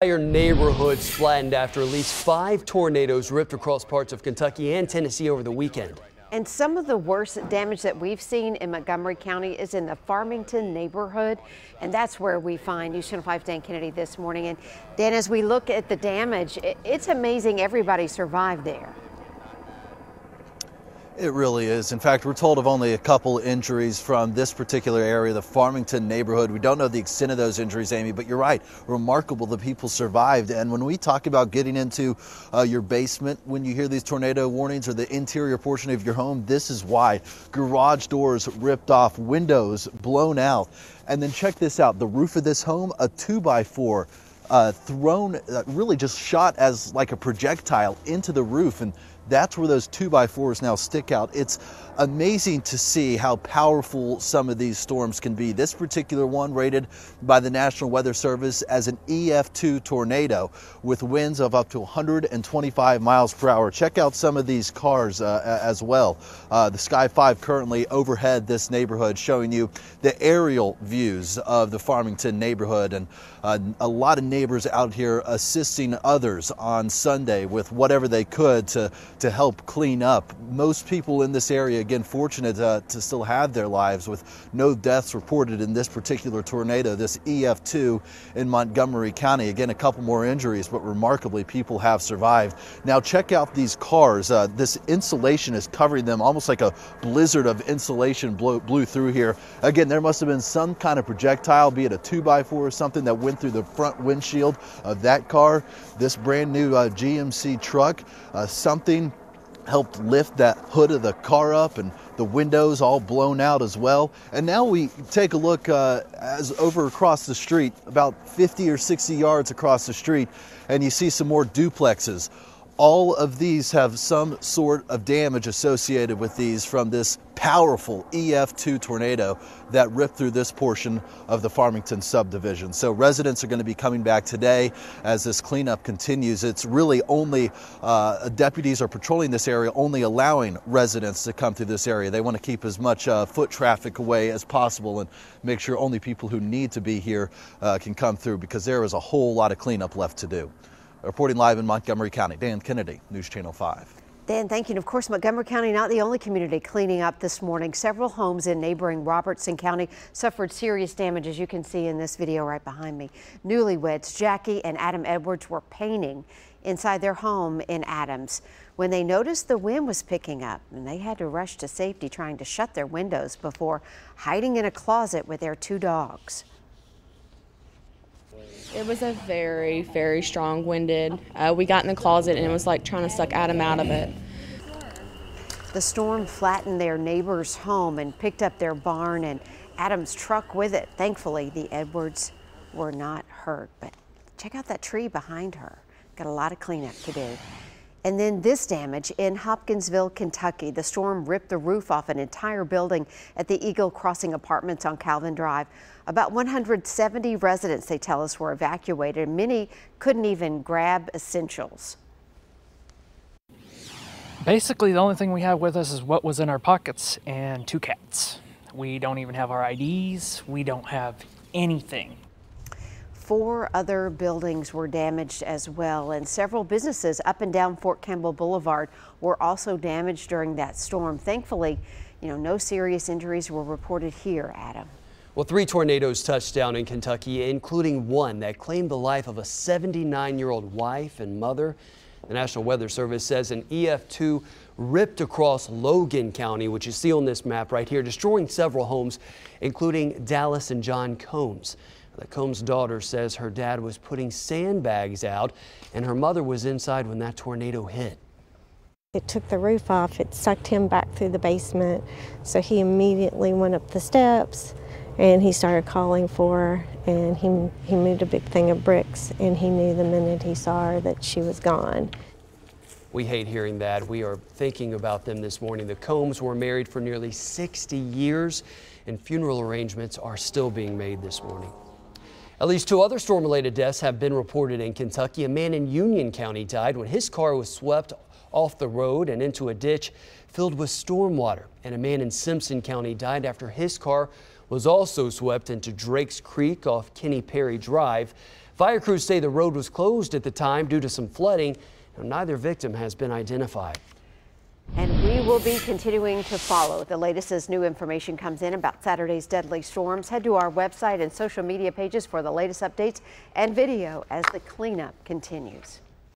Entire neighborhoods flattened after at least 5 tornadoes ripped across parts of Kentucky and Tennessee over the weekend. And some of the worst damage that we've seen in Montgomery County is in the Farmington neighborhood. And that's where we find News Channel 5's Dan Kennedy this morning. And Dan, as we look at the damage, it's amazing everybody survived there. It really is. In fact, we're told of only a couple injuries from this particular area, the Farmington neighborhood. We don't know the extent of those injuries, Amy, but you're right. Remarkable the people survived. And when we talk about getting into your basement when you hear these tornado warnings, or the interior portion of your home, this is why. Garage doors ripped off, windows blown out. And then check this out. The roof of this home, a 2x4 thrown, really just shot as like a projectile into the roof. And that's where those 2x4s now stick out. It's amazing to see how powerful some of these storms can be. This particular one rated by the National Weather Service as an EF2 tornado with winds of up to 125 miles per hour. Check out some of these cars as well. The Sky 5 currently overhead this neighborhood, showing you the aerial views of the Farmington neighborhood, and a lot of neighbors out here assisting others on Sunday with whatever they could to help clean up. Most people in this area, again, fortunate to still have their lives, with no deaths reported in this particular tornado, this EF2 in Montgomery County. Again, a couple more injuries, but remarkably people have survived. Now check out these cars. This insulation is covering them, almost like a blizzard of insulation blew through here. Again, there must have been some kind of projectile, be it a 2x4 or something, that went through the front windshield of that car. This brand new GMC truck, something helped lift that hood of the car up, and the windows all blown out as well. And now we take a look as over across the street, about 50 or 60 yards across the street, and you see some more duplexes. All of these have some sort of damage associated with these from this powerful EF2 tornado that ripped through this portion of the Farmington subdivision. So residents are going to be coming back today as this cleanup continues. It's really only deputies are patrolling this area, only allowing residents to come through this area. They want to keep as much foot traffic away as possible and make sure only people who need to be here can come through, because there is a whole lot of cleanup left to do. Reporting live in Montgomery County, Dan Kennedy, News Channel 5. Dan, thank you. And of course, Montgomery County, not the only community cleaning up this morning. Several homes in neighboring Robertson County suffered serious damage, as you can see in this video right behind me. Newlyweds Jackie and Adam Edwards were painting inside their home in Adams when they noticed the wind was picking up, and they had to rush to safety, trying to shut their windows before hiding in a closet with their 2 dogs. It was a very, very strong winded. We got in the closet and it was like trying to suck Adam out of it. The storm flattened their neighbor's home and picked up their barn and Adam's truck with it. Thankfully, the Edwards were not hurt, but check out that tree behind her. Got a lot of cleanup to do. And then this damage in Hopkinsville, Kentucky. The storm ripped the roof off an entire building at the Eagle Crossing Apartments on Calvin Drive. About 170 residents, they tell us, were evacuated. Many couldn't even grab essentials. Basically, the only thing we have with us is what was in our pockets and 2 cats. We don't even have our IDs. We don't have anything. 4 other buildings were damaged as well, and several businesses up and down Fort Campbell Boulevard were also damaged during that storm. Thankfully, no serious injuries were reported here, Adam. Well, 3 tornadoes touched down in Kentucky, including one that claimed the life of a 79-year-old wife and mother. The National Weather Service says an EF2 ripped across Logan County, which you see on this map right here, destroying several homes, including Dallas and John Combs. The Combs' daughter says her dad was putting sandbags out and her mother was inside when that tornado hit. It took the roof off. It sucked him back through the basement. So he immediately went up the steps and he started calling for her, and he moved a big thing of bricks, and he knew the minute he saw her that she was gone. We hate hearing that. We are thinking about them this morning. The Combs were married for nearly 60 years and funeral arrangements are still being made this morning. At least 2 other storm-related deaths have been reported in Kentucky. A man in Union County died when his car was swept off the road and into a ditch filled with storm water. And a man in Simpson County died after his car was also swept into Drake's Creek off Kenny Perry Drive. Fire crews say the road was closed at the time due to some flooding. Neither victim has been identified. And we will be continuing to follow the latest as new information comes in about Saturday's deadly storms. Head to our website and social media pages for the latest updates and video as the cleanup continues.